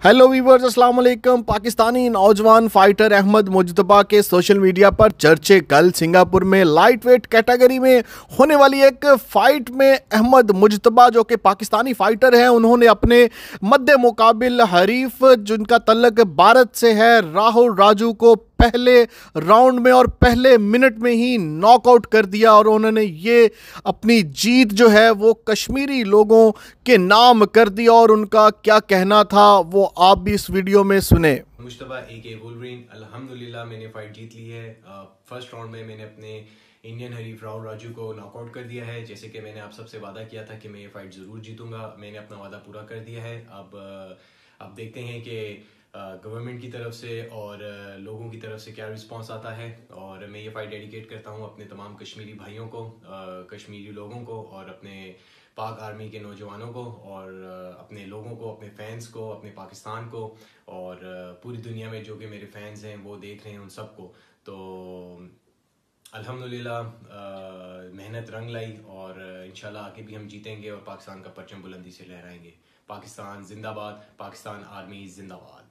Hello viewers, अस्सलाम वालेकुम। पाकिस्तानी नौजवान फाइटर अहमद मुज्तबा के सोशल मीडिया पर चर्चे। कल सिंगापुर में लाइट वेट कैटेगरी में होने वाली एक फाइट में अहमद मुज्तबा जो कि पाकिस्तानी फाइटर हैं, उन्होंने अपने मद्दे मुकाबिल हरीफ जिनका तल्लक भारत से है राहुल राजू को पहले राउंड में और पहले मिनट में ही नॉकआउट कर दिया और उन्होंने ये अपनी जीत जो है वो कश्मीरी लोगों के नाम कर दिया। और उनका क्या कहना था वो आप भी इस वीडियो में सुने। मुश्तबा ए.के. वुल्वरीन, अल्हम्दुलिल्लाह मैंने फ़ाइट जीत ली है। फर्स्ट राउंड में मैंने अपने इंडियन हरीफ राहुल राजू को नॉकआउट कर दिया है। जैसे कि मैंने आप सबसे वादा किया था कि मैं ये फ़ाइट ज़रूर जीतूंगा, मैंने अपना वादा पूरा कर दिया है। अब देखते हैं कि गवर्नमेंट की तरफ से और लोगों की तरफ से क्या रिस्पांस आता है। और मैं ये फ़ाइट डेडिकेट करता हूँ अपने तमाम कश्मीरी भाइयों को, कश्मीरी लोगों को और अपने पाक आर्मी के नौजवानों को और अपने लोगों को, अपने फैंस को, अपने पाकिस्तान को और पूरी दुनिया में जो कि मेरे फैंस हैं वो देख रहे हैं, उन सबको। तो अल्हम्दुलिल्लाह मेहनत रंग लाई और इंशाल्लाह आगे भी हम जीतेंगे और पाकिस्तान का परचम बुलंदी से लहराएंगे। पाकिस्तान जिंदाबाद, पाकिस्तान आर्मी जिंदाबाद।